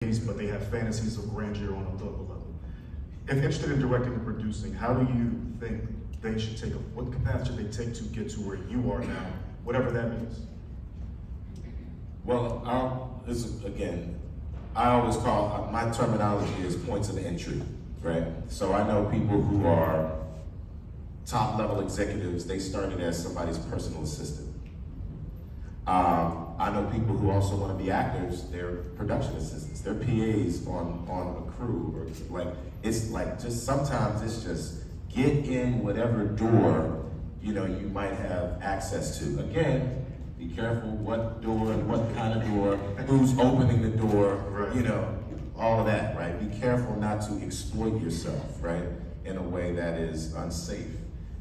but they have fantasies of grandeur on a local level. If interested in directing and producing, how do you think they should take, what capacity should they take to get to where you are now, whatever that means? Well, I always call, my terminology is points of entry, right? So I know people who are top level executives, they started as somebody's personal assistant. I know people who also want to be actors, they're production assistants, they're PAs on a crew, or just sometimes it's just get in whatever door, you might have access to. Again, be careful what door and what kind of door, who's opening the door, right. All of that, right? Be careful not to exploit yourself, right? In a way that is unsafe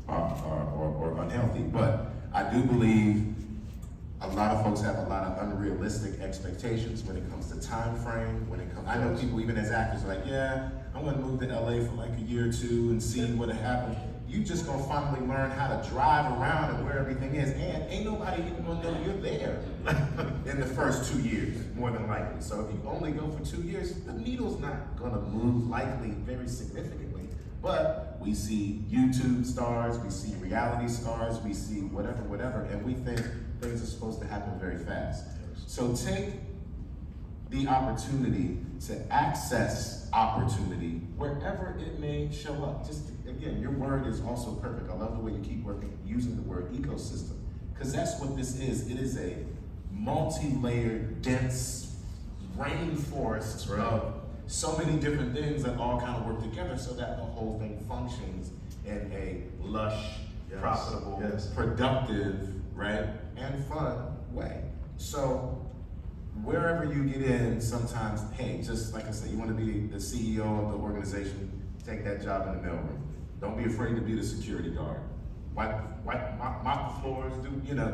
or unhealthy. But I do believe a lot of folks have a lot of unrealistic expectations when it comes to time frame, I know people even as actors are like, yeah, I'm gonna move to LA for like a year or two and see what happens. You just gonna finally learn how to drive around and where everything is, and ain't nobody even gonna know you're there in the first 2 years, more than likely. So if you only go for 2 years, the needle's not gonna move likely very significantly. But we see YouTube stars, we see reality stars, we see whatever, and we think things are supposed to happen very fast. So take the opportunity to access opportunity wherever it may show up. Just again, your word is also perfect. I love the way you keep using the word ecosystem, because that's what this is. It is a multi-layered, dense rainforest of so many different things that all kind of work together so that the whole thing functions in a lush, profitable, productive, right, and fun way. So wherever you get in, sometimes, hey, just like I said, you want to be the CEO of the organization, take that job in the mailroom. Don't be afraid to be the security guard. Mop the floors,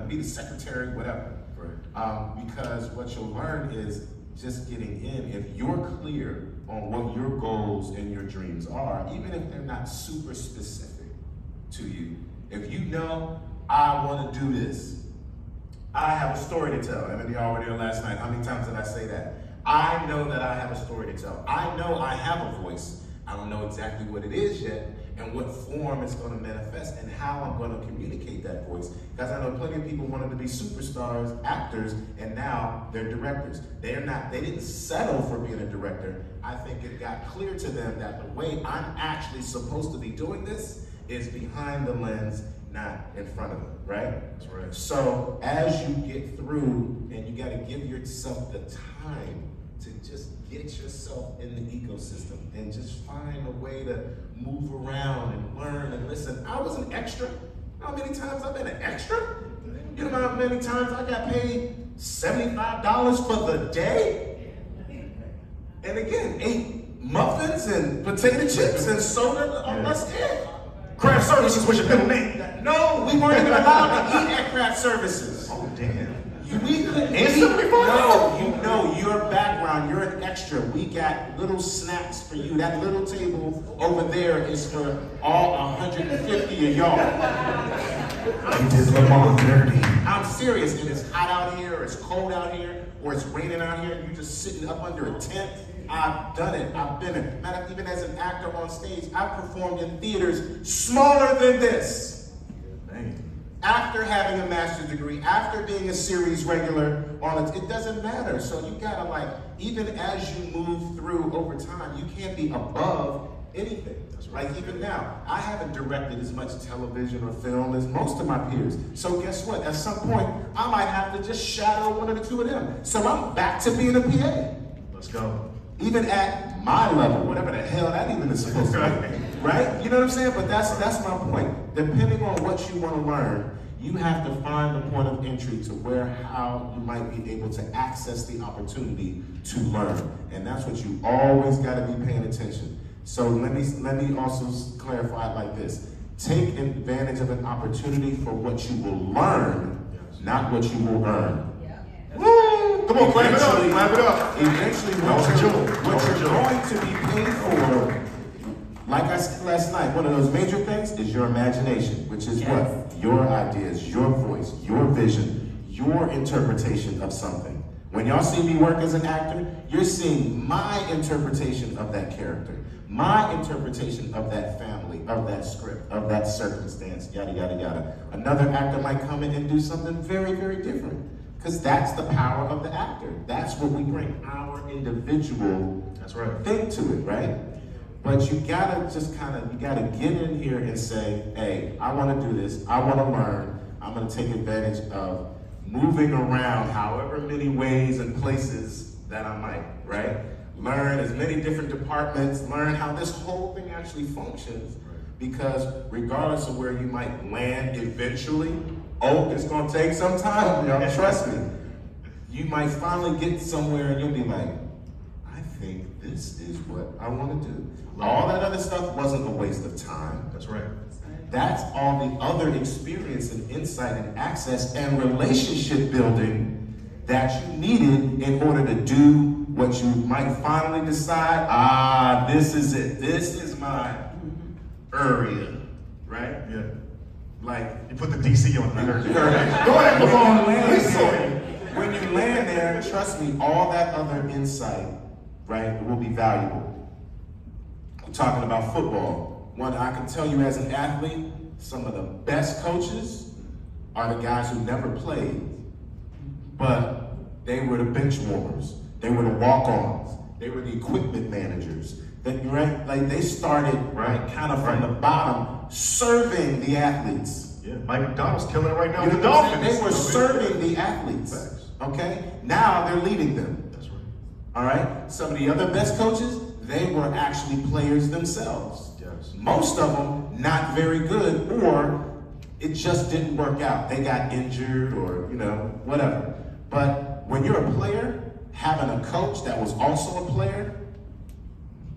be the secretary, whatever. Right. Because what you'll learn is just getting in, if you're clear on what your goals and your dreams are, even if they're not super specific to you, if you know, I want to do this, I have a story to tell. Emily already there last night. How many times did I say that? I know that I have a story to tell. I know I have a voice. I don't know exactly what it is yet and what form it's going to manifest and how I'm going to communicate that voice. Because I know plenty of people wanted to be superstars, actors, and now they're directors. They didn't settle for being a director. I think it got clear to them that the way I'm actually supposed to be doing this is behind the lens, not in front of them, right? That's right. So as you get through, and you got to give yourself the time to just get yourself in the ecosystem and just find a way to move around and learn and listen. I was an extra. How many times I've been an extra? You know how many times I got paid $75 for the day? And again, ate muffins and potato chips and soda. Oh, that's it. Craft Services was your middle name. No, we weren't even allowed to eat at Craft Services. Oh, damn. We couldn't eat. No, your background, you're an extra. We got little snacks for you. That little table over there is for all 150 of y'all. You did Lamont dirty. I'm serious. It is hot out here, or it's cold out here, or it's raining out here, and you're just sitting up under a tent. I've done it. I've been it. Matter, even as an actor on stage, I've performed in theaters smaller than this. Man. After having a master's degree, after being a series regular on it doesn't matter. So you gotta even as you move through over time, you can't be above anything. That's right. Like even now, I haven't directed as much television or film as most of my peers. So guess what? At some point, I might have to just shadow one or the two of them. So I'm back to being a PA. Let's go. Even at my level, whatever the hell that even is supposed to be, right? You know what I'm saying? But that's my point. Depending on what you want to learn, you have to find the point of entry to how you might be able to access the opportunity to learn. And that's what you always got to be paying attention. So let me also clarify it like this. Take advantage of an opportunity for what you will learn, not what you will earn. Woo! Come on, clap it up, clap it up. Eventually, what you're going to be paid for, like I said last night, one of those major things is your imagination, which is what? Your ideas, your voice, your vision, your interpretation of something. When y'all see me work as an actor, you're seeing my interpretation of that character, my interpretation of that family, of that script, of that circumstance, yada, yada, yada. Another actor might come in and do something very, very different, because that's the power of the actor. That's what we bring, our individual thing to it, right? But you gotta just you gotta get in here and say, hey, I wanna do this, I wanna learn, I'm gonna take advantage of moving around however many ways and places that I might, right? Learn as many different departments, learn how this whole thing actually functions, because regardless of where you might land eventually, it's gonna take some time, y'all, trust me. You might finally get somewhere and you'll be like, I think this is what I wanna do. All that other stuff wasn't a waste of time. That's right. That's all the other experience and insight and access and relationship building that you needed in order to do what you might finally decide, this is it. This is my area, right? Yeah. Like, you put the DC on that. Go ahead, come on, land. When you land there, trust me, all that other insight, right, will be valuable. I'm talking about football. One, I can tell you as an athlete, some of the best coaches are the guys who never played, but they were the bench warmers. They were the walk-ons. They were the equipment managers. Like they started kind of from the bottom, serving the athletes. Yeah, Mike McDonald's killing it right now. The with the Dolphins. They were serving the athletes. Facts. Okay, now they're leading them. That's right. All right. Some of the other best coaches, they were actually players themselves. Yes. Most of them not very good, or it just didn't work out. They got injured, or whatever. But when you're a player, having a coach that was also a player.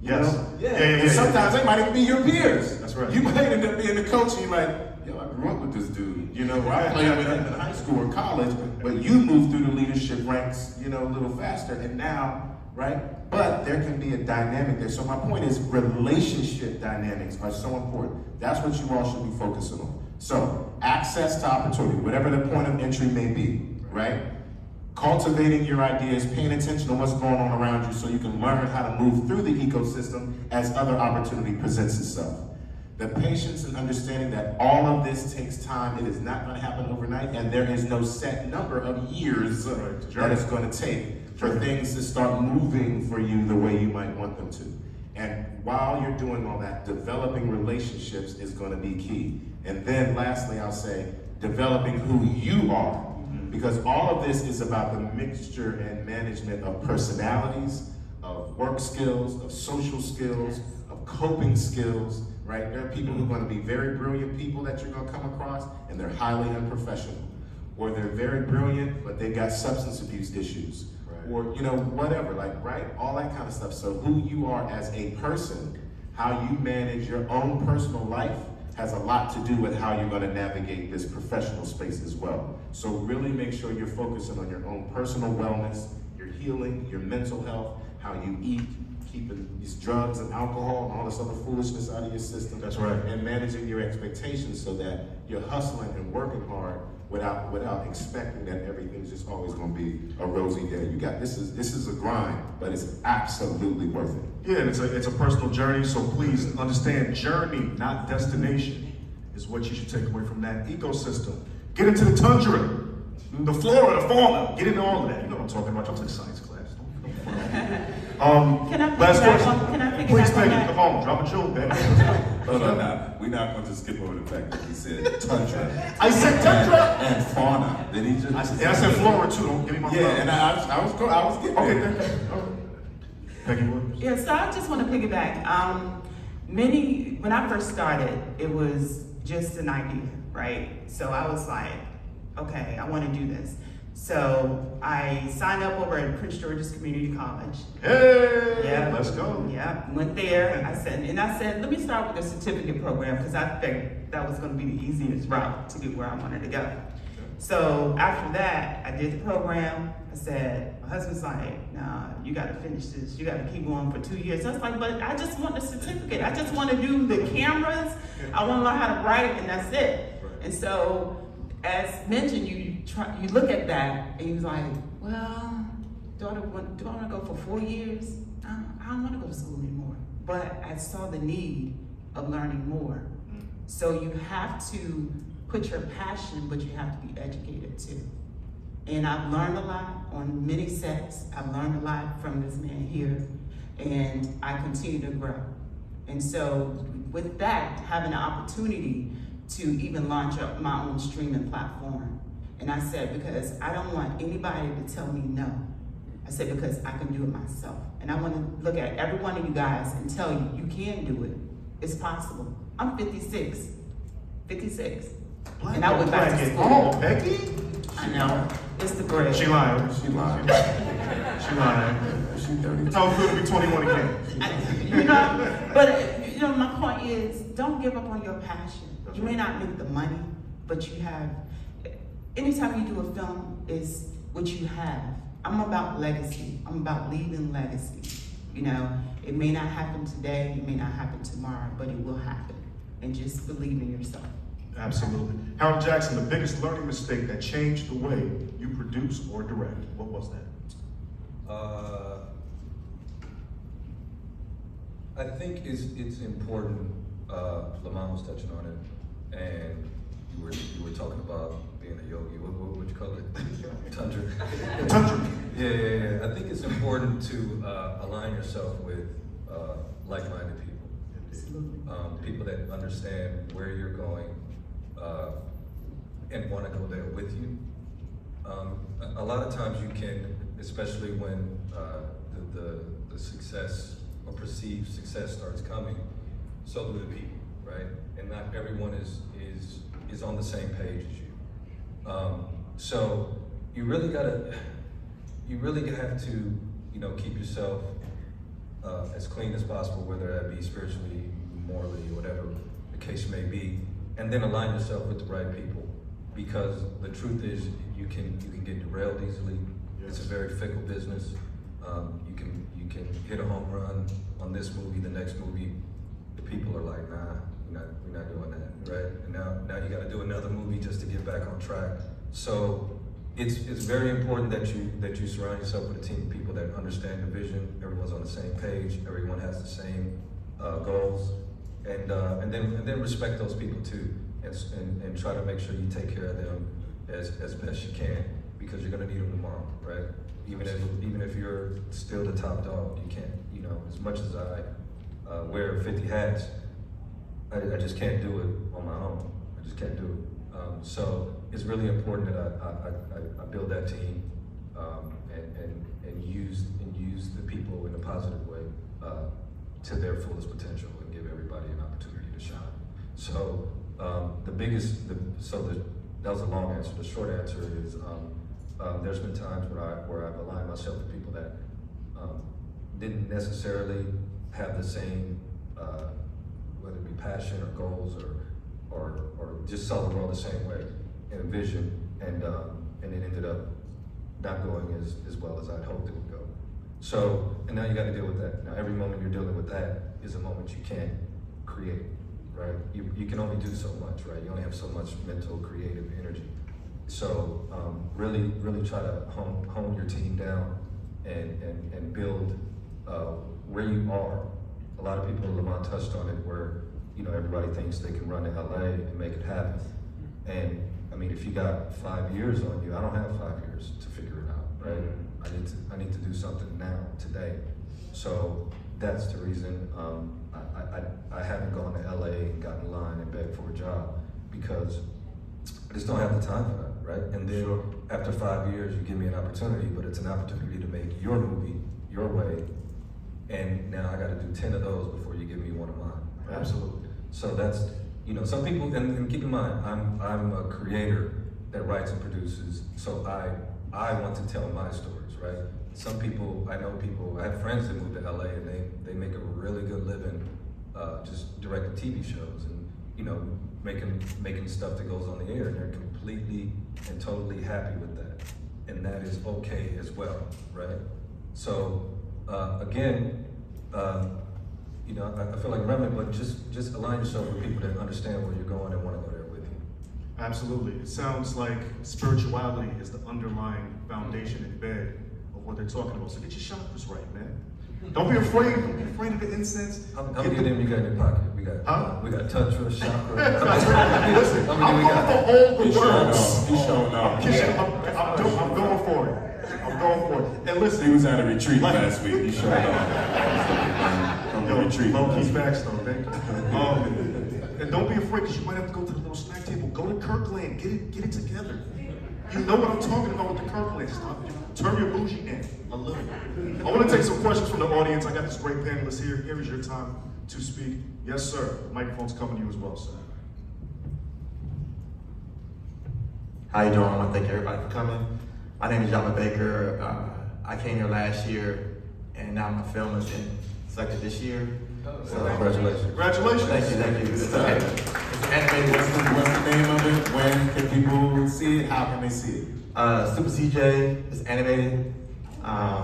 Yes. And sometimes they might even be your peers. That's right. You might end up being the coach and you're like, yo, I grew up with this dude. I played with him in high school or college, but you moved through the leadership ranks, a little faster. And now, right? But there can be a dynamic there. So my point is relationship dynamics are so important. That's what you all should be focusing on. So access to opportunity, whatever the point of entry may be, right? Cultivating your ideas, paying attention to what's going on around you so you can learn how to move through the ecosystem as other opportunity presents itself. The patience and understanding that all of this takes time. It is not going to happen overnight, and there is no set number of years that it's going to take for things to start moving for you the way you might want them to. And while you're doing all that, developing relationships is going to be key. And then lastly, I'll say, developing who you are. Because all of this is about the mixture and management of personalities, of work skills, of social skills, of coping skills, right? There are people who are going to be very brilliant people that you're going to come across, and they're highly unprofessional. Or they're very brilliant, but they've got substance abuse issues. Right. Or, whatever, all that kind of stuff. So who you are as a person, how you manage your own personal life, has a lot to do with how you're going to navigate this professional space as well. So really make sure you're focusing on your own personal wellness, your healing, your mental health, how you eat, keeping these drugs and alcohol and all this other foolishness out of your system. That's right. And managing your expectations so that you're hustling and working hard without expecting that everything's just always going to be a rosy day. This is a grind, but it's absolutely worth it. Yeah, and it's a personal journey, so please understand journey, not destination, is what you should take away from that ecosystem. Get into the tundra, the flora, the fauna, get into all of that. You know what I'm talking about, y'all took science class. Can I last piggyback Please, on Peggy, that? come on, drop a jewel, baby. Hold on now. We're not going to skip over the fact that he said tundra. I said tundra! And fauna. Then he just. I said flora too, don't give me my Yeah, and I was getting there. Okay. Peggy Williams. Yeah, so I just want to piggyback. When I first started, it was just an idea, right? So I was like, okay, I want to do this. So I signed up over at Prince George's Community College. Hey, Yeah, let's go. Yeah, went there. I said, let me start with the certificate program because I figured that was going to be the easiest route to get where I wanted to go. So after that, I did the program. I said, my husband's like, nah, you got to finish this. You got to keep going for 2 years. I was like, but I just want the certificate. I just want to do the cameras. I want to learn how to write, and that's it. And so, as mentioned, you look at that, and you're like, well, do I want to go for 4 years? I don't want to go to school anymore. But I saw the need of learning more. So you have to put your passion, but you have to be educated too. And I've learned a lot on many sets. I've learned a lot from this man here, and I continue to grow. And so with that, having the opportunity to even launch up my own streaming platform. And I said, because I don't want anybody to tell me no. I said, because I can do it myself. And I want to look at every one of you guys and tell you, you can do it. It's possible. I'm 56. 56. And I went back to school. Oh, Becky? I know. It's the bread. She lying. She lying. She lying. She dirty. It's all good to be 21 again. You know, but you know, my point is, don't give up on your passion. You may not make the money, but you have. Anytime you do a film, is what you have. I'm about legacy. I'm about leaving legacy. You know, it may not happen today, it may not happen tomorrow, but it will happen. And just believe in yourself. Absolutely. Harold Jackson, the biggest learning mistake that changed the way you produce or direct, what was that? I think it's important. Lamont was touching on it, and you were talking about being a yogi. What would you call it? Tundra. Tundra. Yeah. I think it's important to align yourself with like-minded people. Absolutely. People that understand where you're going and want to go there with you. A lot of times you can, especially when the success or perceived success starts coming, so do the people, right? And not everyone is on the same page as you. So you really have to, keep yourself as clean as possible, whether that be spiritually, morally, whatever the case may be, and then align yourself with the right people. Because the truth is, you can get derailed easily. It's a very fickle business. You can hit a home run on this movie, the next movie, the people are like, nah, we're not doing that, right? And now you got to do another movie just to get back on track. So it's very important that you surround yourself with a team of people that understand the vision. Everyone's on the same page. Everyone has the same goals, and then respect those people too, and try to make sure you take care of them as best you can, because you're gonna need them tomorrow, right? Even if you're still the top dog, you can't. As much as I wear 50 hats, I just can't do it on my own. I just can't do it. So it's really important that I build that team and use the people in a positive way to their fullest potential, and give everybody an opportunity to shine. So that was a long answer. The short answer is there's been times where I've aligned myself with people that didn't necessarily have the same, whether it be passion or goals or just saw the world the same way and vision, and it ended up not going as well as I'd hoped it would go. So, and now you got to deal with that. Now every moment you're dealing with that is a moment you can't create, right? You can only do so much, right? You only have so much mental, creative energy. So really try to hone your team down and build where you are. A lot of people, Lamont touched on it, where everybody thinks they can run to LA and make it happen. And I mean, if you got 5 years on you, I don't have 5 years to figure it out, right? I need to do something now, today. So that's the reason I haven't gone to LA and gotten in line and begged for a job, because I just don't have the time for that, right? And then after 5 years, you give me an opportunity, but it's an opportunity to make your movie your way. And now I got to do 10 of those before you give me one of mine. Right? Absolutely. So that's, some people, and keep in mind, I'm a creator that writes and produces, so I want to tell my stories, right? Some people, I have friends that moved to LA and they make a really good living just directing TV shows and, making stuff that goes on the air, and they're completely and totally happy with that. And that is okay as well, right? So, again, I feel like remnant, but just align yourself with people that understand where you're going and want to go there with you. Absolutely. It sounds like spirituality is the underlying foundation and bed of what they're talking about. So get your chakras right, man. Don't be afraid. Don't be afraid of the incense. How many of them you got in your pocket? We got tantra, chakra. Listen, I'm going for all the He's showing words. off. He's showing off. I'm going for it. I'm going for it. And listen, He was at a retreat last week. He showed off. From the retreat. low key facts though, thank you. And don't be afraid because you might have to go to the little snack table. Go to Kirkland, get it together. You know what I'm talking about with the Kirkland stuff. Turn your bougie in a little. I want to take some questions from the audience. I got this great panelist here. Here is your time to speak. Yes, sir. The microphone's coming to you as well, sir. How you doing? I want to thank everybody for coming. My name is Yama Baker. I came here last year, and now my film has been selected this year. So Congratulations. Congratulations. Thank you. It's animated. What's the name of it? When can people see it? How can they see it? Super CJ is animated.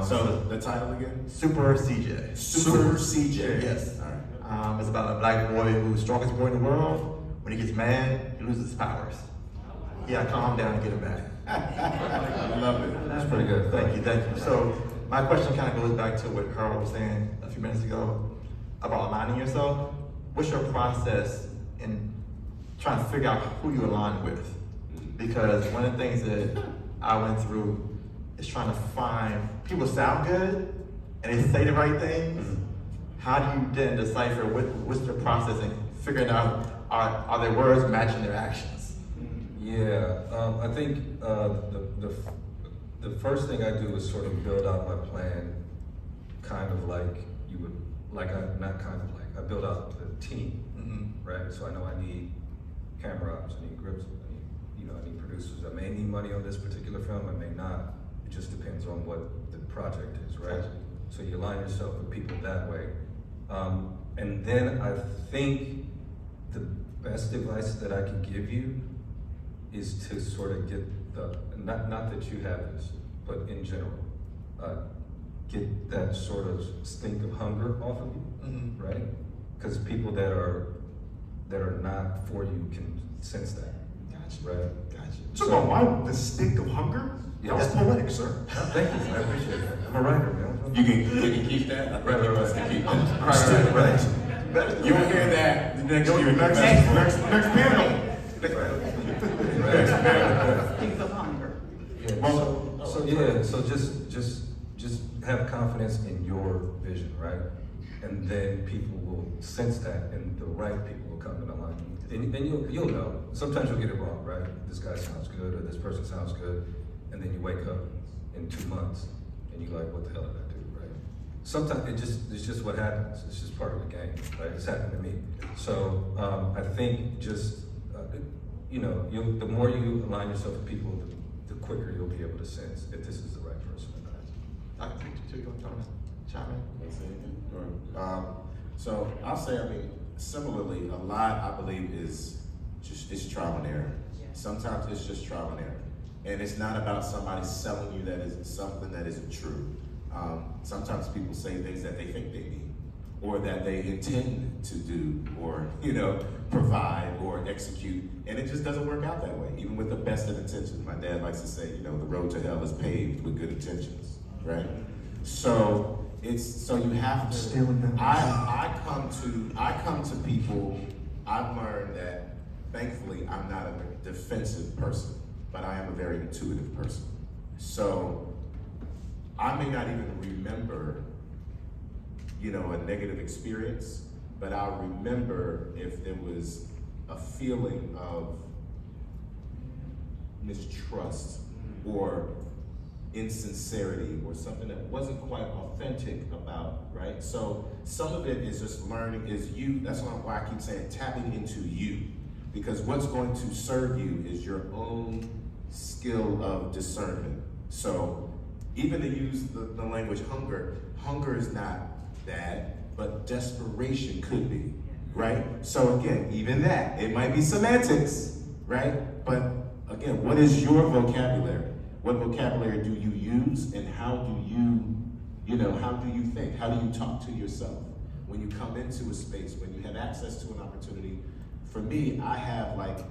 So the title again? Super CJ. Super CJ. Yes. All right. It's about a black boy who's the strongest boy in the world. When he gets mad, he loses his powers. Yeah, calm down and get him back. I love it. That's pretty good. Thank you. So my question kind of goes back to what Harold was saying a few minutes ago about aligning yourself. What's your process in trying to figure out who you align with? Because one of the things that I went through is trying to find people sound good and they say the right things. How do you then decipher what's your process in figuring out are their words matching their actions? Yeah, I think the first thing I do is sort of build out my plan, kind of like you would, I build out the team, right? So I know I need camera ops, I need grips, I need producers. I may need money on this particular film, I may not. It just depends on what the project is, right? So you align yourself with people that way. And then I think the best advice that I can give you is to sort of get not that you have this, but in general, get that sort of stink of hunger off of you, right? Because people that are not for you can sense that. Gotcha. Right? Gotcha. So about the stink of hunger? Yeah. That's poetic, sir. Thank you, I appreciate that. I'm a writer, man. You can keep that? I think you must keep that. Right. You'll hear that the next year. Next panel. Think of hunger. Yeah, so just have confidence in your vision, right? And then people will sense that, and the right people will come in alignment. And you'll know. Sometimes you'll get it wrong, right? This guy sounds good, or this person sounds good, and then you wake up in 2 months, and you're like, what the hell did I do, right? Sometimes it's just what happens. It's just part of the game, right? It's happened to me. So I think just the more you align yourself with people, the quicker you'll be able to sense if this is the right person or not. I think you want to chime in? So I'll say, similarly, a lot I believe is trial and error. Sometimes it's just trial and error. And it's not about somebody selling you that is something that isn't true. Sometimes people say things that they think they need, or that they intend to do, or provide or execute, and it just doesn't work out that way, even with the best of intentions. My dad likes to say, the road to hell is paved with good intentions, right? So you have to. Stealing them. I come to people. I've learned that, thankfully, I'm not a defensive person, but I am a very intuitive person. So I may not even remember, a negative experience, but I'll remember if there was a feeling of mistrust or insincerity or something that wasn't quite authentic about, right? So some of it is just learning, that's why I keep saying tapping into you, because what's going to serve you is your own skill of discernment. So even to use the language hunger is not bad, but desperation could be, right? So again, even that, it might be semantics, right? But again, what is your vocabulary? What vocabulary do you use, and how do you think? How do you talk to yourself when you come into a space, when you have access to an opportunity? For me, I have like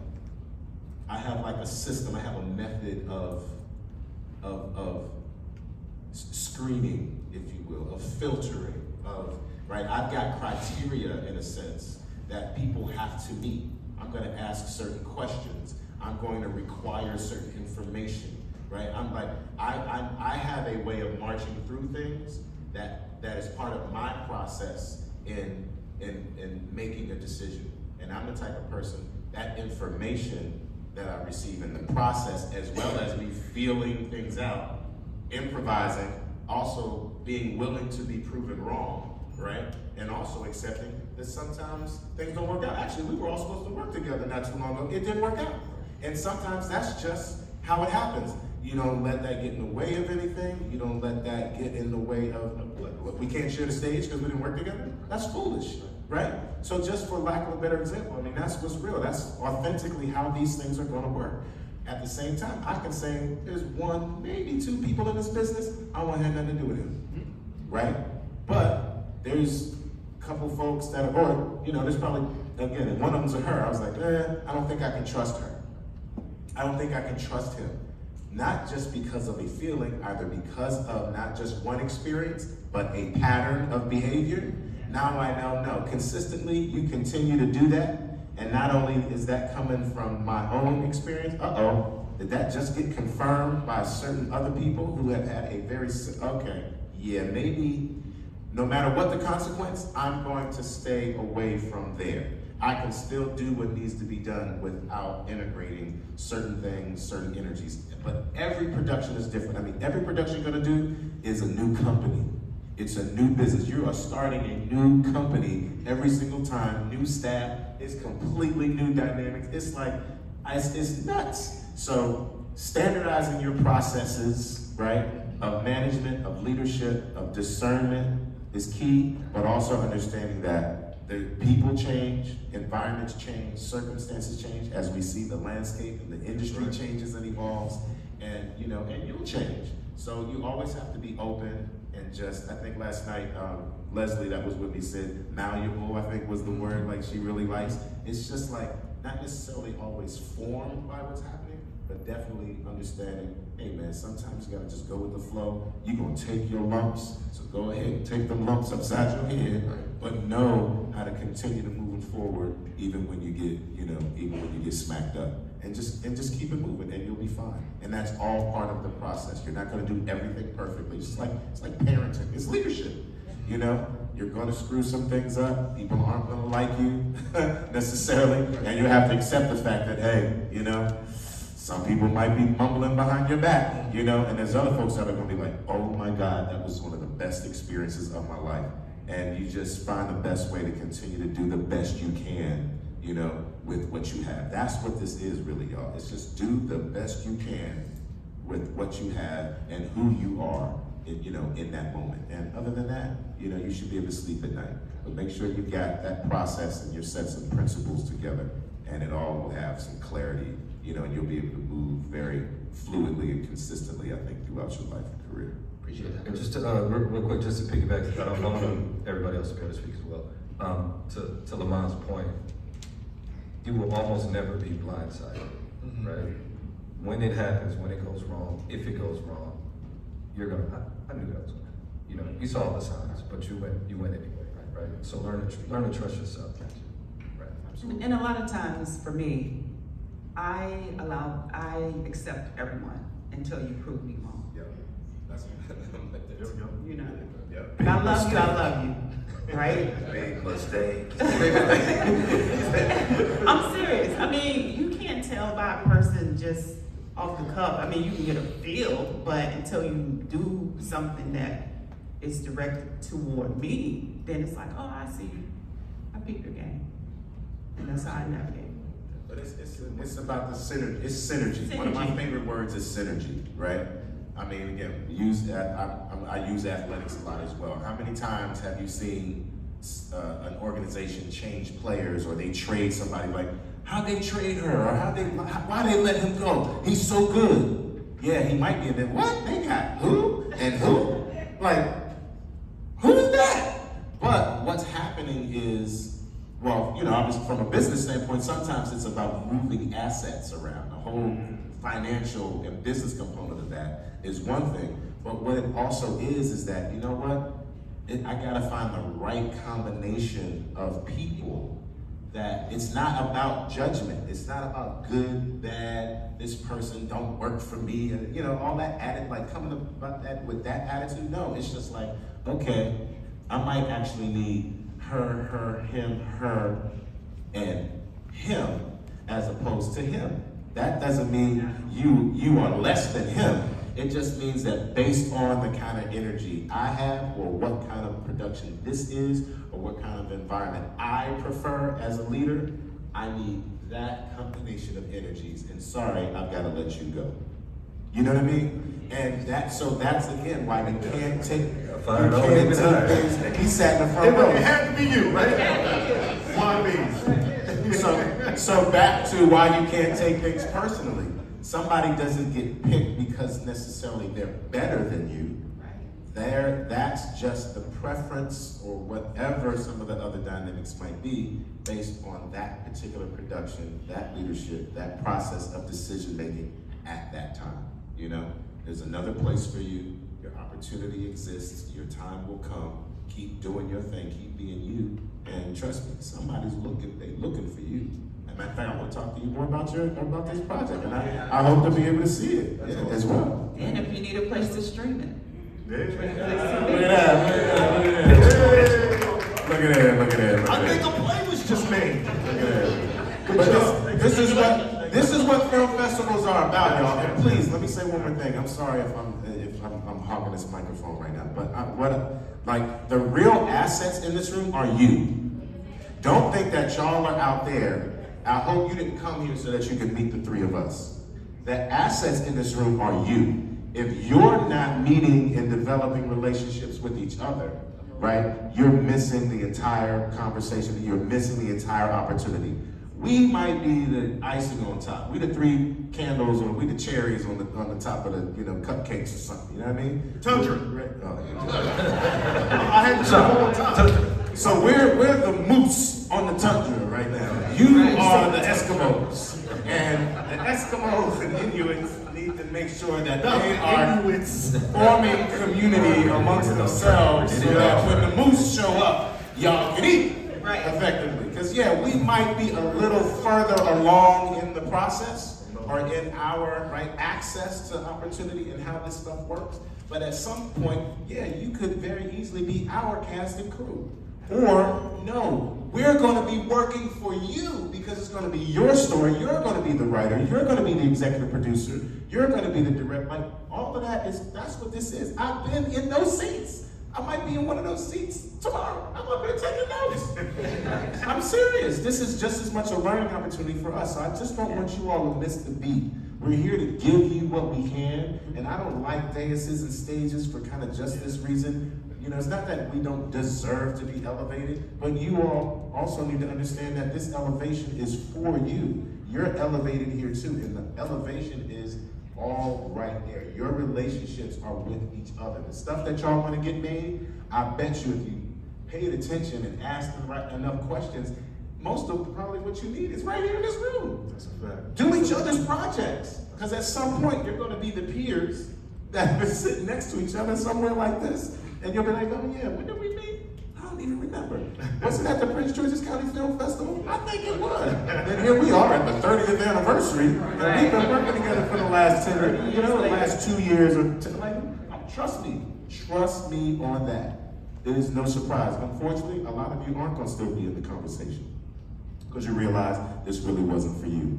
a system, I have a method of screening, if you will, of filtering, of, right? I've got criteria in a sense that people have to meet. I'm going to ask certain questions. I'm going to require certain information, right? I'm like, I have a way of marching through things that is part of my process in making a decision. And I'm the type of person, that information that I receive in the process, as well as me feeling things out, improvising, also being willing to be proven wrong, right? And also accepting that sometimes things don't work out. Actually, we were all supposed to work together not too long ago. It didn't work out. And sometimes that's just how it happens. You don't let that get in the way of anything. You don't let that get in the way of, what, we can't share the stage because we didn't work together? That's foolish, right? So just for lack of a better example, I mean, that's what's real. That's authentically how these things are going to work. At the same time, I can say there's one, maybe two people in this business, I don't want to have nothing to do with him, right? But there's a couple folks that are, or, you know, there's probably, again, and one of them's a her. I was like, I don't think I can trust her. I don't think I can trust him. Not just because of a feeling, either because of not just one experience, but a pattern of behavior. Now I know, no, consistently you continue to do that, and not only is that coming from my own experience, did that just get confirmed by certain other people who have had a very, okay, yeah, maybe no matter what the consequence, I'm going to stay away from there. I can still do what needs to be done without integrating certain things, certain energies. But every production is different. I mean, every production you're gonna do is a new company. It's a new business. You are starting a new company every single time, new staff, it's completely new dynamics. It's like, it's nuts. So standardizing your processes, right, of management, of leadership, of discernment is key, but also understanding that the people change, environments change, circumstances change, as we see the landscape and the industry changes and evolves, and you know, and you'll change. So you always have to be open and just, I think last night, Leslie that was with me said, malleable, I think was the word, like she really likes. It's just like, not necessarily always formed by what's happening, but definitely understanding, hey man, sometimes you gotta just go with the flow. You're gonna take your lumps, so go ahead and take them lumps upside your head, but know how to continue to moving forward even when you get, you know, even when you get smacked up. And just keep it moving and you'll be fine. And that's all part of the process. You're not gonna do everything perfectly. It's like parenting, it's leadership. You know, you're gonna screw some things up. People aren't gonna like you necessarily. And you have to accept the fact that, hey, you know, some people might be mumbling behind your back, you know, and there's other folks that are gonna be like, oh my God, that was one of the best experiences of my life. And you just find the best way to continue to do the best you can, you know, with what you have. That's what this is really, y'all. It's just do the best you can with what you have and who you are, you know, in that moment. And other than that, you know, you should be able to sleep at night. But make sure you got that process and your sets of principles together, and it all will have some clarity, you know, and you'll be able to move very fluidly and consistently, I think, throughout your life and career. Appreciate that. And just to, real quick, just to piggyback, because I don't want everybody else to be able to speak as well. To Lamont's point, you will almost never be blindsided, right? When it happens, when it goes wrong, if it goes wrong, you're gonna, I knew that was gonna happen. You know, you saw the signs, but you went anyway, right? So learn to trust yourself. Right, absolutely. And a lot of times for me, I accept everyone until you prove me wrong. Yeah, that's You know, yeah. if I love you, right? Big mistake. I'm serious. I mean, you can't tell by a person just off the cuff. I mean, you can get a feel, but until you do something that is directed toward me, then it's like, oh, I see you. I peep your game. And that's how I navigate. But it's about the synergy. It's synergy. One of my favorite words is synergy, right? I mean, again, I use athletics a lot as well. How many times have you seen an organization change players, or they trade somebody? Like, how'd they trade her, or why they let him go? He's so good. Yeah, he might be. And then what? They got who and who? Like, who is that? But what's happening is, well, you know, obviously from a business standpoint, sometimes it's about moving assets around. The whole financial and business component of that is one thing. But what it also is that, you know what? I gotta find the right combination of people that it's not about judgment. It's not about good, bad, this person don't work for me, and you know, all that added, like coming about that with that attitude. No, it's just like, okay, I might actually need her, him, her, and him as opposed to him. That doesn't mean you are less than him. It just means that based on the kind of energy I have, or what kind of production this is, or what kind of environment I prefer as a leader, I need that combination of energies. And sorry, I've got to let you go. You know what I mean? And that's again why you can't take. Fired on him and things. He sat in the front row. It had to be you, right? Why me? So back to why you can't take things personally. Somebody doesn't get picked because necessarily they're better than you. That's just the preference or whatever some of the other dynamics might be based on that particular production, that leadership, that process of decision making at that time. You know, there's another place for you. Your opportunity exists. Your time will come. Keep doing your thing. Keep being you. And trust me, somebody's looking. They're looking for you. As a matter of fact, I want to talk to you more about this project, and I hope to be able to see it as well. And if you need a place to stream it. Look at that. I think a play was just made. But this is what film festivals are about, y'all. And please, let me say one more thing. I'm sorry if I'm hogging this microphone right now, but the real assets in this room are you. Don't think that y'all are out there. I hope you didn't come here so that you can meet the three of us. The assets in this room are you. If you're not meeting and developing relationships with each other, right, you're missing the entire conversation. You're missing the entire opportunity. We might be the icing on top. We the three candles, or we the cherries on the top of the cupcakes or something. You know what I mean? Tundra. I had to say one more time. So we're the moose on the tundra right now. You are the Eskimos, and the Eskimos and Inuits need to make sure that they are forming community amongst themselves, so that when the moose show up, y'all can eat effectively. Because we might be a little further along in the process, or in our access to opportunity and how this stuff works. But at some point, you could very easily be our cast and crew. Or no, we're going to be working for you because it's going to be your story. You're going to be the writer. You're going to be the executive producer. You're going to be the director. All of that's what this is. I've been in those seats. I might be in one of those seats tomorrow. I'm up here taking notes. I'm serious. This is just as much a learning opportunity for us. So I just don't want you all to miss the beat. We're here to give you what we can, and I don't like daises and stages for kind of just this reason. It's not that we don't deserve to be elevated, but you all also need to understand that this elevation is for you. You're elevated here too, and the elevation is all right there. Your relationships are with each other. The stuff that y'all want to get made, I bet you if you paid attention and asked the right enough questions, most of probably what you need is right here in this room. That's a fact. Do each other's projects, because at some point you're going to be the peers that are sitting next to each other somewhere like this, and you'll be like, oh yeah, when did we meet? I don't even remember. Was it at the Prince George's County Film Festival? I think it was. And here we are at the 30th anniversary, and we've been working together for the last 2 years. Trust me on that. It is no surprise. Unfortunately, a lot of you aren't going to still be in the conversation because you realize this really wasn't for you.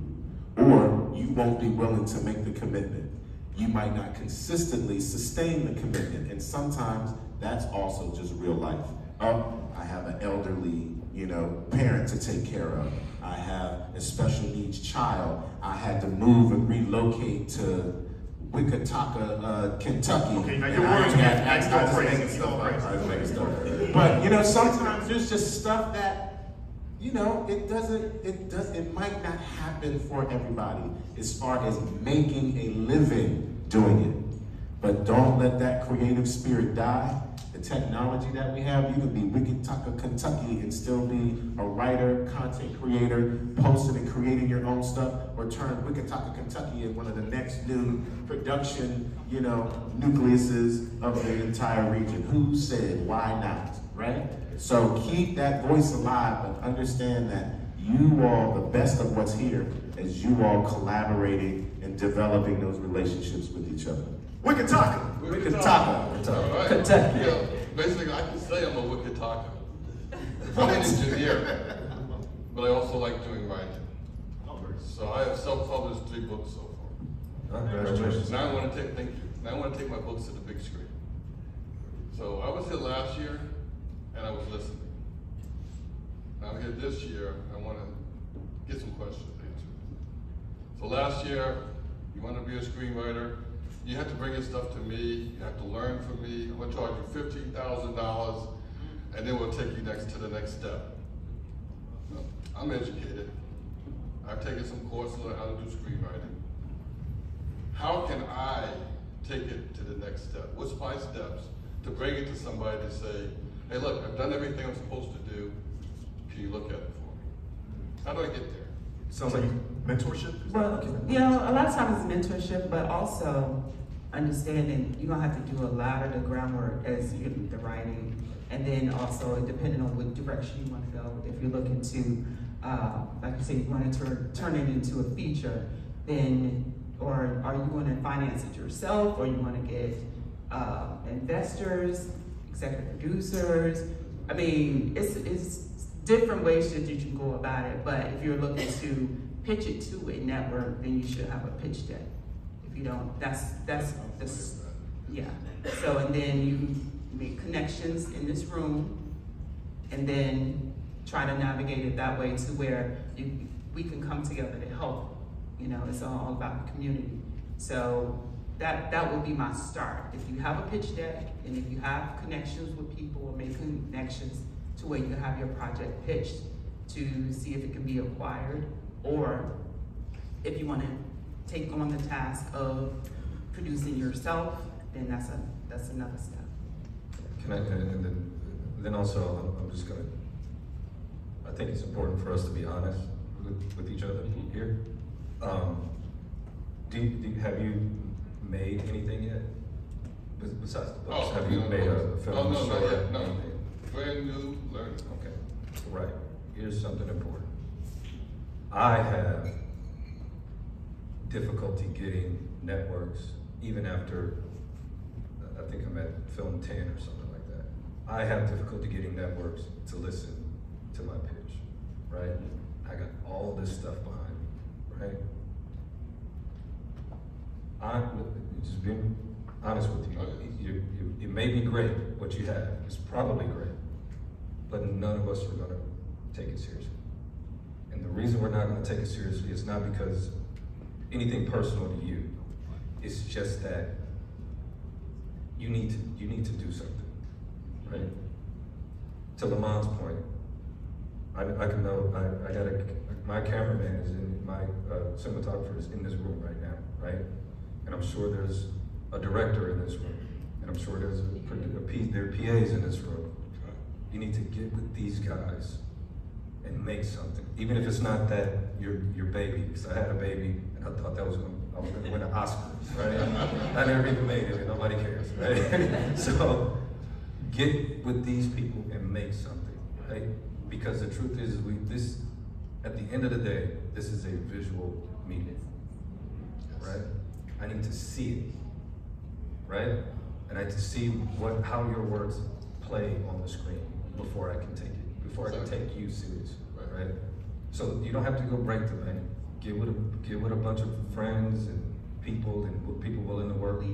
Or you won't be willing to make the commitment. You might not consistently sustain the commitment, and sometimes that's also just real life. I have an elderly, parent to take care of. I have a special needs child. I had to move and relocate to Wichita, Kentucky. Okay, now your words get But sometimes there's just stuff that it might not happen for everybody as far as making a living doing it. But don't let that creative spirit die. The technology that we have, you can be Wichita, Kentucky and still be a writer, content creator, posting and creating your own stuff, or turn Wichita, Kentucky into one of the next new production, nucleuses of the entire region? Who said, why not, right? So keep that voice alive, but understand that you all, the best of what's here, is you all collaborating and developing those relationships with each other. Wichita. All right. Kentucky. Yeah, basically, I can say I'm a Wichita. I'm an engineer, but I also like doing writing. So I have self-published 3 books so far. Congratulations. Now I want to take, thank you. Now I want to take my books to the big screen. So I was here last year, and I was listening. Now I'm here this year, I want to get some questions answered. So last year, you want to be a screenwriter, you have to bring your stuff to me, you have to learn from me, I'm going to charge you $15,000, and then we'll take you to the next step. Well, I'm educated. I've taken some courses on how to do screenwriting. How can I take it to the next step? What's my steps to bring it to somebody to say, hey look, I've done everything I'm supposed to do, can you look at it for me? How do I get there? Sounds like mentorship. Well, a lot of times it's mentorship, but also understanding you're gonna have to do a lot of the groundwork as you do the writing, and then also depending on what direction you want to go. If you're looking to, like you said, you want to turn it into a feature, then, or are you going to finance it yourself, or you want to get investors, executive producers? I mean, it's different ways that you can go about it, but if you're looking to pitch it to a network, then you should have a pitch deck. If you don't, that's yeah. So, and then you make connections in this room, and then try to navigate it that way to where we can come together to help. It's all about the community. So that would be my start. If you have a pitch deck, and if you have connections with people, or make connections to where you have your project pitched to see if it can be acquired, or if you want to take on the task of producing yourself, then that's another step. Can I, and then also, I'm just gonna, I think it's important for us to be honest with each other here. Have you made anything yet? Besides the books, have you made a film? No, short, not yet, no. anything? Brand new learning. Okay, right. Here's something important. I have difficulty getting networks, even after, I think I'm at film 10 or something like that. I have difficulty getting networks to listen to my pitch, right? I got all this stuff behind me, right? I'm just being honest with you. It may be great, what you have. It's probably great, but none of us are gonna take it seriously. And the reason we're not gonna take it seriously is not because anything personal to you. It's just that you need to do something, right? To Lamont's point, I can know, my cameraman is in, my cinematographer is in this room right now, right? And I'm sure there's a director in this room, and I'm sure there's there are PAs in this room. You need to get with these guys and make something, even if it's not that your baby. Because I had a baby, and I thought I was gonna win an Oscar, right? I never even made it, and nobody cares, right? So get with these people and make something, right? Because the truth is, at the end of the day, this is a visual medium, right? I need to see it, right? And I need to see how your words play on the screen before I can take it, before I can take you seriously, right? So you don't have to go break the bank. Get with a bunch of friends and people willing to work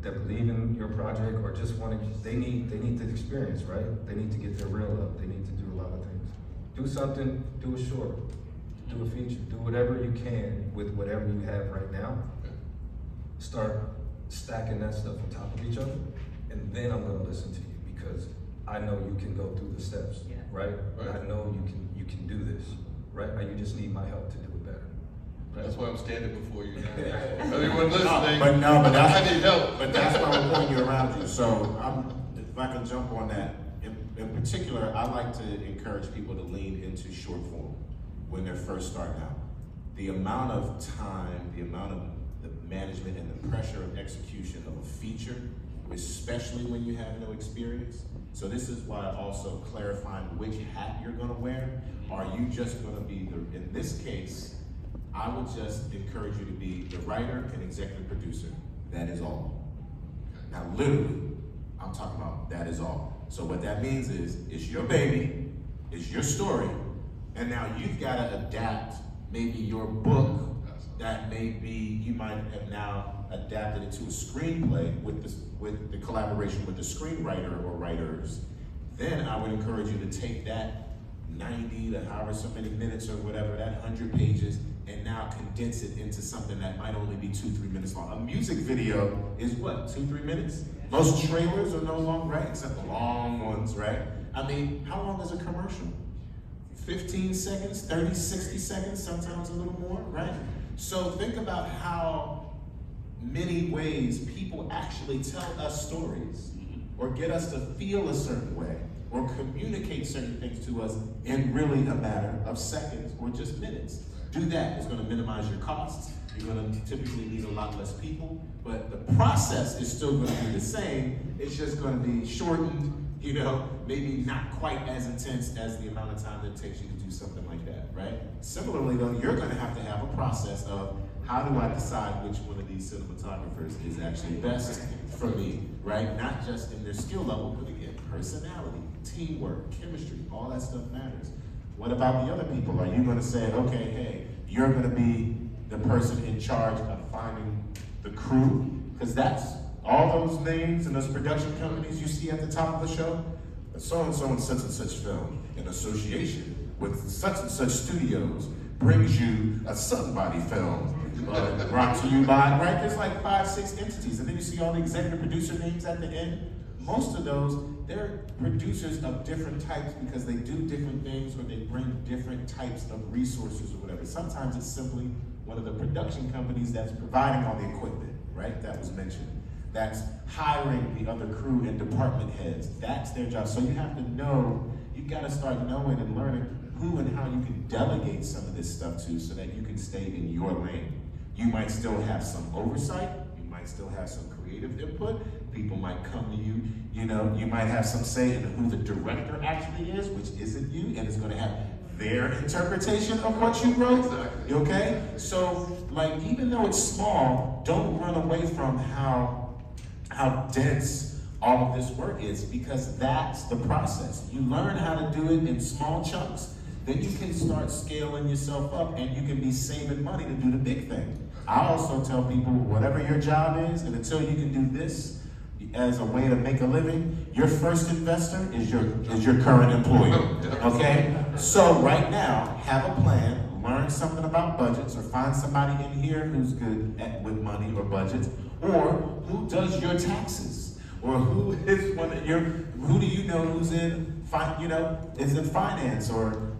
that believe in your project, or just they need the experience, right? They need to get their reel up. They need to do a lot of things. Do something, do a short, do a feature, do whatever you can with whatever you have right now. Start stacking that stuff on top of each other, and then I'm gonna listen to you, because I know you can go through the steps, right? I know you can do this, right? You just need my help to do it better. Right? That's why I'm standing before you now. Everyone listening, But I need help. But that's why we're pointing you around you. So if I can jump on that, In particular, I like to encourage people to lean into short form when they're first starting out. The amount of time, the amount of the management and the pressure of execution of a feature, especially when you have no experience. So this is why also clarifying which hat you're gonna wear. Are you just gonna be in this case, I would just encourage you to be the writer and executive producer. That is all. Now literally, I'm talking about that is all. So what that means is, it's your baby, it's your story, and now you've gotta adapt maybe your book that maybe you might have now adapted it to a screenplay with the collaboration with the screenwriter or writers. Then I would encourage you to take that 90 to however so many minutes or whatever, that 100 pages, and now condense it into something that might only be 2-3 minutes long. A music video is what, 2-3 minutes? Most trailers are no longer, right? Except the long ones, right? I mean, how long is a commercial? 15 seconds, 30, 60 seconds, sometimes a little more, right? So think about how many ways people actually tell us stories or get us to feel a certain way or communicate certain things to us in really a matter of seconds or just minutes. Do that. It's going to minimize your costs. You're going to typically need a lot less people, but the process is still going to be the same. It's just going to be shortened, you know, maybe not quite as intense as the amount of time that it takes you to do something like that, right? Similarly though, you're going to have a process of how do I decide which one of these cinematographers is actually best for me, right? Not just in their skill level, but again, personality, teamwork, chemistry, all that stuff matters. What about the other people? Are you going to say, okay, hey, you're going to be the person in charge of finding the crew? Because that's all those names and those production companies you see at the top of the show. So-and-so and such and such film in association with such and such studios brings you a somebody film brought to you by, right? There's like 5-6 entities, and then you see all the executive producer names at the end. Most of those, they're producers of different types because they do different things or they bring different types of resources or whatever. Sometimes it's simply one of the production companies that's providing all the equipment, right? That was mentioned. That's hiring the other crew and department heads. That's their job. So you have to know, you've got to start knowing and learning who and how you can delegate some of this stuff to so that you can stay in your lane. You might still have some oversight, you might still have some creative input, people might come to you, you know, you might have some say in who the director actually is, which isn't you, and it's gonna have their interpretation of what you wrote, okay? So, like, even though it's small, don't run away from how dense all of this work is, because that's the process. You learn how to do it in small chunks, then you can start scaling yourself up and you can be saving money to do the big thing. I also tell people, whatever your job is, and until you can do this as a way to make a living, your first investor is your current employer, okay? So right now, have a plan, learn something about budgets, or find somebody in here who's good with money or budgets, or who does your taxes, or who is one of who do you know who's in is in finance, or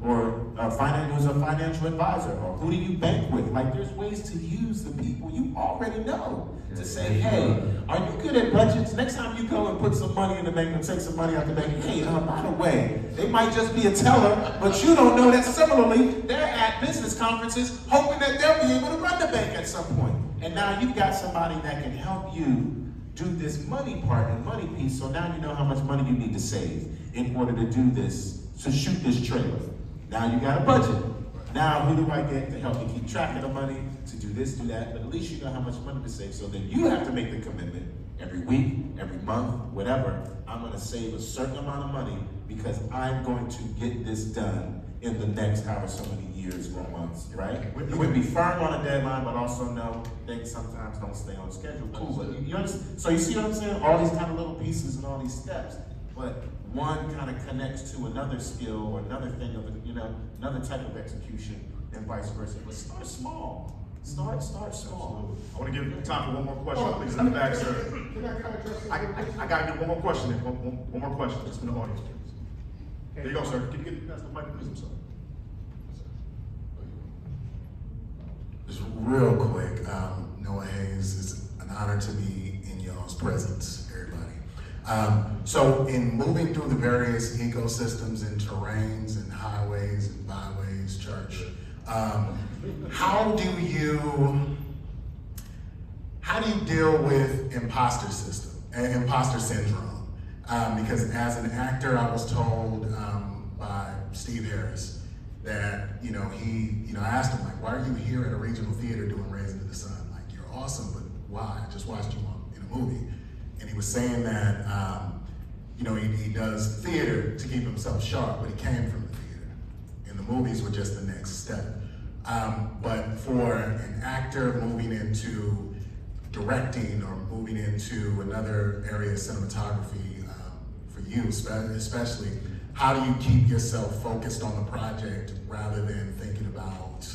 finance, who's a financial advisor, or who do you bank with? Like, there's ways to use the people you already know to say, hey, are you good at budgets? Next time you go and put some money in the bank or take some money out the bank, hey, by the way, they might just be a teller, but you don't know that similarly, they're at business conferences hoping that they'll be able to run the bank at some point. And now you've got somebody that can help you do this money part and money piece, so now you know how much money you need to save in order to do this, to shoot this trailer. Now you got a budget. Now who do I get to help me keep track of the money, to do this, do that, but at least you know how much money to save, so then you have to make the commitment every week, every month, whatever. I'm gonna save a certain amount of money because I'm going to get this done in the next however so many years or months, right? You can be firm on a deadline, but also know things sometimes don't stay on schedule. Cool, but you understand? So you see what I'm saying? All these kind of little pieces and all these steps, but one kind of connects to another skill or another thing of, another type of execution and vice versa. But start small. Start small. I want to give time for one more question, please, in the back, sir. Can I kind of address that? I got to get one more question. One more question, just from the audience, please. There you go, sir. Can you get past the mic, please? I'm sorry. Just real quick, Noah Hayes, it's an honor to be in y'all's presence, everybody. So in moving through the various ecosystems and terrains and highways and byways, church, how do you deal with imposter syndrome? Because as an actor, I was told by Steve Harris that, I asked him, like, why are you here at a regional theater doing Raising to the Sun? Like, you're awesome, but why? I just watched you in a movie. And he was saying that, he does theater to keep himself sharp, but he came from the theater. And the movies were just the next step. But for an actor moving into directing or moving into another area of cinematography, for you especially, how do you keep yourself focused on the project rather than thinking about,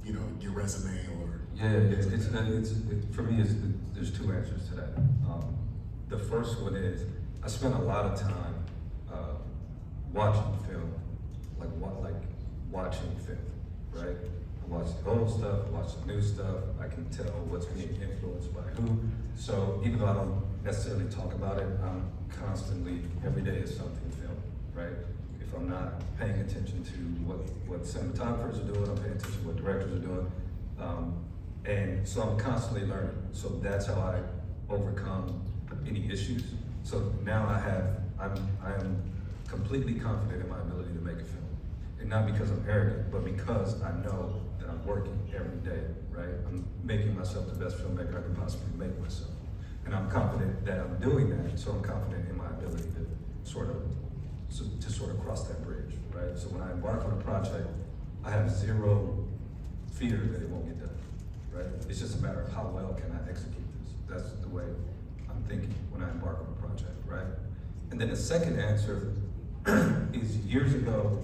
your resume or? Yeah, for me, there's two answers to that. The first one is, I spent a lot of time watching film, like watching film, right? I watch the old stuff, I watch the new stuff, I can tell what's being influenced by who. So even though I don't necessarily talk about it, I'm constantly, every day is something film, right? If I'm not paying attention to what cinematographers are doing, I'm paying attention to what directors are doing. And so I'm constantly learning. So that's how I overcome any issues. So now I am completely confident in my ability to make a film. And not because I'm arrogant, but because I know that I'm working every day, right? I'm making myself the best filmmaker I can possibly make myself. And I'm confident that I'm doing that, so I'm confident in my ability to sort of cross that bridge, right? So when I embark on a project, I have zero fear that it won't get done, right? It's just a matter of how well can I execute this. That's the way I'm thinking when I embark on a project, right? And then the second answer is years ago,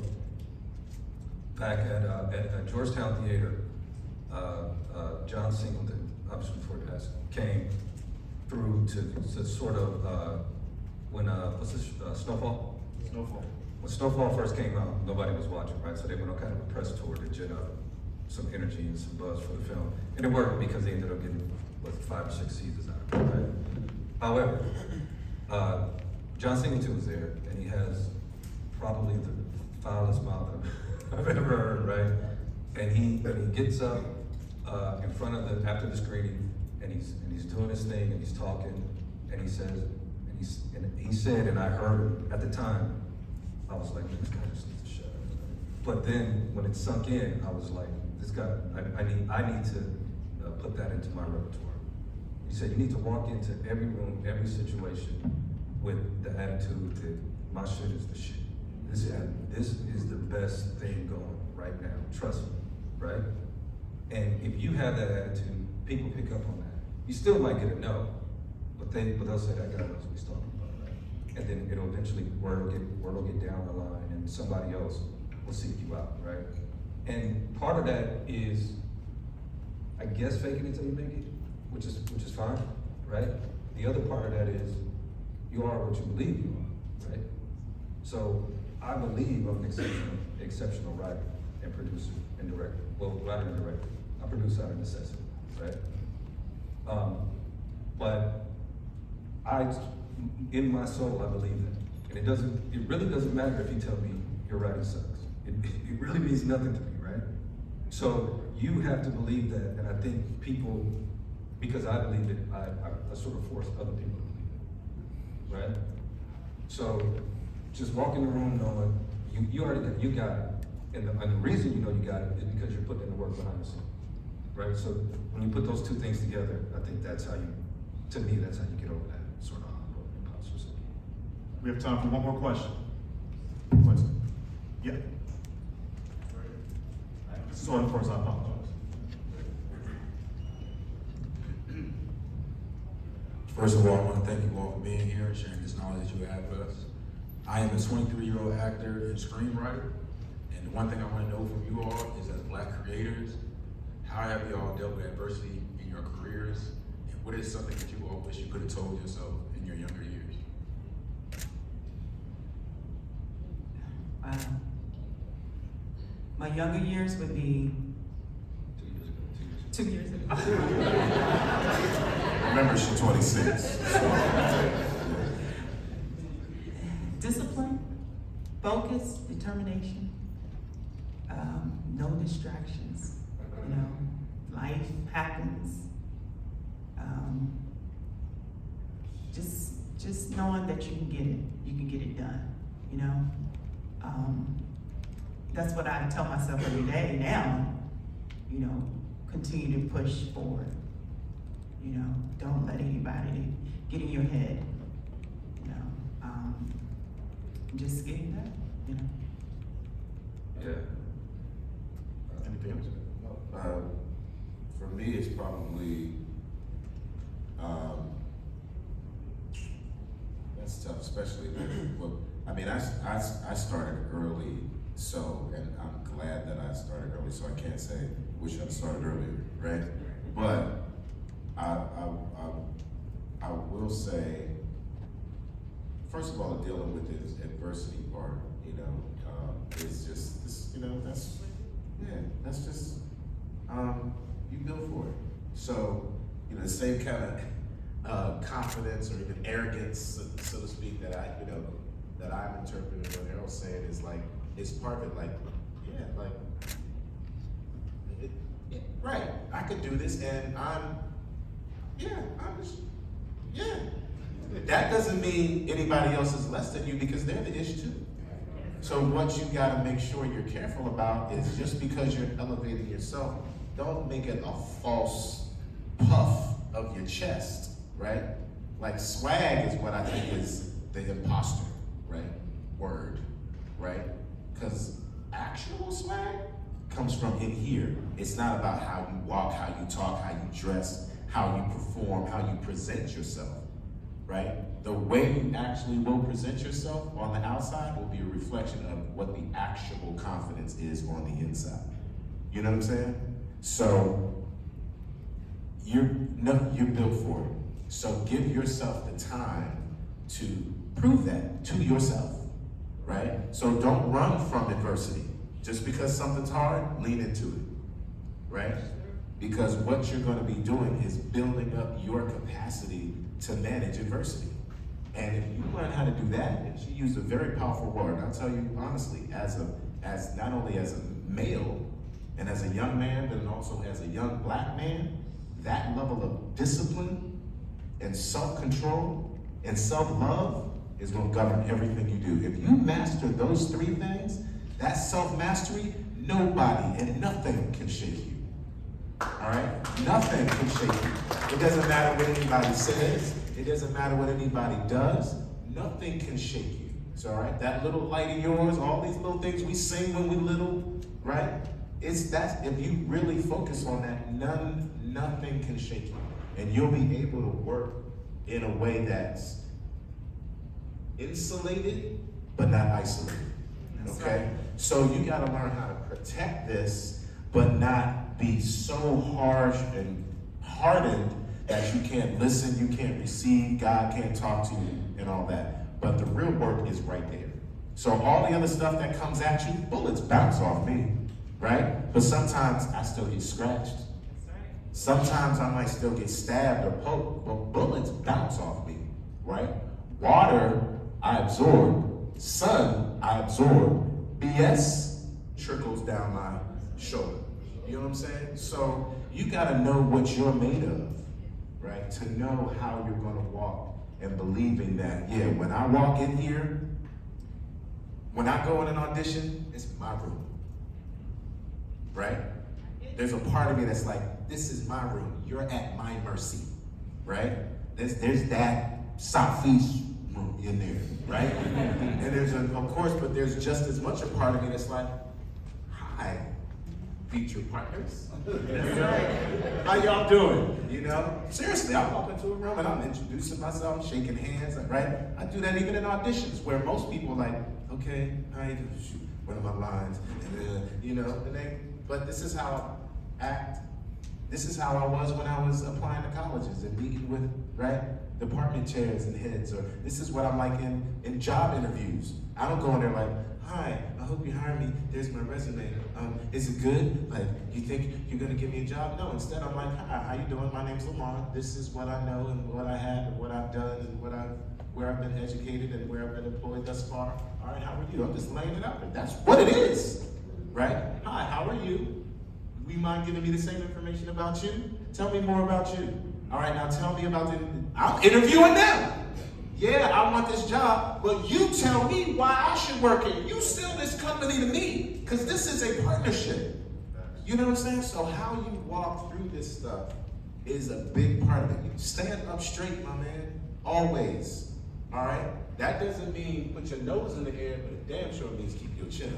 back at Georgetown Theater, John Singleton, obviously before he passed, came through to sort of, when, what's this, Snowfall? Snowfall. When Snowfall first came out, nobody was watching, right? So they went on kind of a press tour to gin up some energy and some buzz for the film. And it worked because they ended up getting, 5 or 6 seasons out of it, right? However, John Singleton was there, and he has probably the foulest mouth I've ever heard, right? And he gets up in front of after the screening, and he's doing his thing, and he's talking, and he says, he said, and I heard him at the time, I was like, this guy just needs to shut up. But then when it sunk in, I was like, this guy, I need to put that into my repertoire. He said, you need to walk into every room, every situation with the attitude that my shit is the shit. This is the best thing going right now. Trust me, right? And if you have that attitude, people pick up on that. You still might get a no, but they'll say that guy knows what he's talking about, right? And then it'll eventually word will get down the line, and somebody else will seek you out, right? And part of that is, I guess, faking it till you make it, which is fine, right? The other part of that is, you are what you believe you are, right? So I believe I'm an exceptional writer and producer and director. Well, writer and director. I produce out of necessity, right? But in my soul, I believe that. And it really doesn't matter if you tell me your writing sucks. It really means nothing to me, right? So you have to believe that, and I think people, because I believe it, I sort of force other people to believe it, right? So just walk in the room knowing you got it. And the reason you know you got it is because you're putting in the work behind the scenes, right? So when you put those two things together, I think that's how you get over that sort of imposter syndrome. We have time for one more question. Yeah. So of course I apologize. First of all, I want to thank you all for being here and sharing this knowledge that you have with us. I am a 23-year-old actor and screenwriter, and the one thing I want to know from you all is, as Black creators, how have you all dealt with adversity in your careers, and what is something that you all wish you could have told yourself in your younger years? My younger years would be 2 years ago. Remember, she's 26. focus, determination, no distractions. You know, life happens. Just knowing that you can get it done. You know, that's what I tell myself every day now. You know, continue to push forward. You know, don't let anybody get in your head. You know, just get it done. You know. Yeah. Anything else? For me, it's probably, that's tough, especially, well, I mean, I started early, so, and I'm glad that I started early, so I can't say, wish I'd started earlier, right? But I will say, first of all, dealing with this adversity part, you know, is just, this, you know, that's just, you build for it. So, you know, the same kind of confidence or even arrogance, so to speak, that I'm interpreting what Harold's saying is like, it's part of it, like, yeah, like, right, I could do this, and that doesn't mean anybody else is less than you, because they're the ish too. So what you gotta make sure you're careful about is, just because you're elevating yourself, don't make it a false puff of your chest, right? Like swag is what I think is the imposter, right? Word, right? Because actual swag comes from in here. It's not about how you walk, how you talk, how you dress, how you perform, how you present yourself, right? The way you actually will present yourself on the outside will be a reflection of what the actual confidence is on the inside. You know what I'm saying? So you're built for it. So give yourself the time to prove that to yourself, right? So don't run from adversity. Just because something's hard, lean into it, right? Because what you're going to be doing is building up your capacity to manage adversity. And if you learn how to do that, and she used a very powerful word, I'll tell you honestly, as not only as a male and as a young man, but also as a young black man, that level of discipline and self-control and self-love is going to govern everything you do. If you master those three things, that self-mastery, nobody and nothing can shake you. All right? Nothing can shake you. It doesn't matter what anybody says. It doesn't matter what anybody does. Nothing can shake you. It's all right? That little light of yours, all these little things we sing when we're little, right? It's that, if you really focus on that, nothing can shake you. And you'll be able to work in a way that's insulated, but not isolated. Okay? So you gotta learn how to protect this, but not be so harsh and hardened that you can't listen, you can't receive, God can't talk to you, and all that. But the real work is right there. So all the other stuff that comes at you, bullets bounce off me, right? But sometimes I still get scratched. Sometimes I might still get stabbed or poked, but bullets bounce off me, right? Water, I absorb. Sun, I absorb. BS trickles down my shoulder. You know what I'm saying? So you gotta know what you're made of, right? To know how you're gonna walk and believing that, yeah, when I walk in here, when I go in an audition, it's my room, right? There's a part of me that's like, this is my room, you're at my mercy, right? There's that southeast room in there, right? And there's of course, but there's just as much a part of me that's like, hi, feature partners. How y'all doing? You know? Seriously, I walk into a room and I'm introducing myself, shaking hands, right? I do that even in auditions where most people are like, okay, how you doing? Shoot, what are my lines? And you know, but this is how I act. This is how I was when I was applying to colleges and meeting with, right, department chairs and heads, or this is what I'm like in job interviews. I don't go in there like, hi, I hope you hire me, there's my resume. Is it good? Like, you think you're gonna give me a job? No, instead I'm like, hi, how you doing? My name's Lamar. This is what I know and what I have and what I've done and what I've where I've been educated and where I've been employed thus far. All right, how are you? I'm just laying it out there. That's what it is, right? Hi, how are you? Do you mind giving me the same information about you? Tell me more about you. All right, now tell me about I'm interviewing them. Yeah, I want this job, but you tell me why I should work here. You sell this company to me, because this is a partnership. You know what I'm saying? So how you walk through this stuff is a big part of it. You stand up straight, my man, always. All right? That doesn't mean put your nose in the air, but it damn sure means keep your chin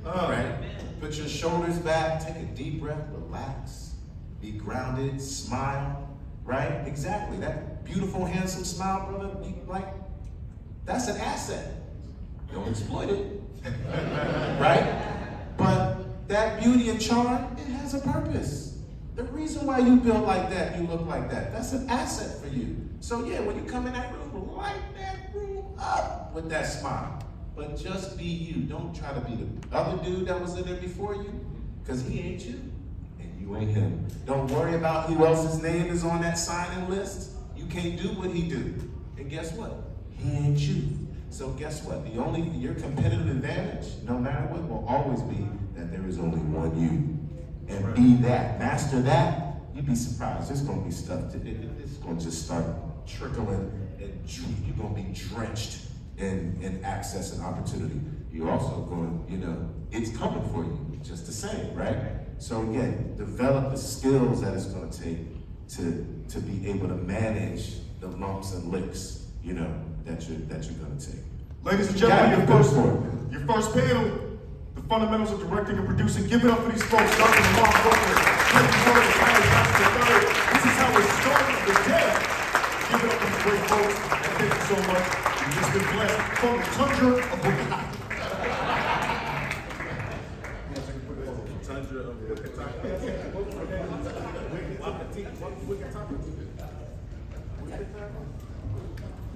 up. All right? Put your shoulders back, take a deep breath, relax, be grounded, smile, right? Exactly. That beautiful, handsome smile, brother, that's an asset. Don't exploit it. Right? But that beauty and charm, it has a purpose. The reason why you build like that, you look like that, that's an asset for you. So yeah, when you come in that room, light that room up with that smile. But just be you. Don't try to be the other dude that was in there before you, because he ain't you, and you ain't him. Don't worry about who else's name is on that signing list. You can't do what he do. And guess what? He ain't you. So guess what? Your competitive advantage, no matter what, will always be that there is only one you. And be that, master that, you'd be surprised. There's gonna be stuff, it's gonna just start trickling, and you're gonna be drenched in access and opportunity. You're also going, it's coming for you, just the same, right? So again, develop the skills that it's gonna take to be able to manage the lumps and licks, that you're gonna take. Ladies and gentlemen, your first panel, the fundamentals of directing and producing. Give it up for these folks. Dr. Lamar Butler, this is how it started the day. Give it up for these great folks, and thank you so much. You've just been blessed from the tundra of Bukaki.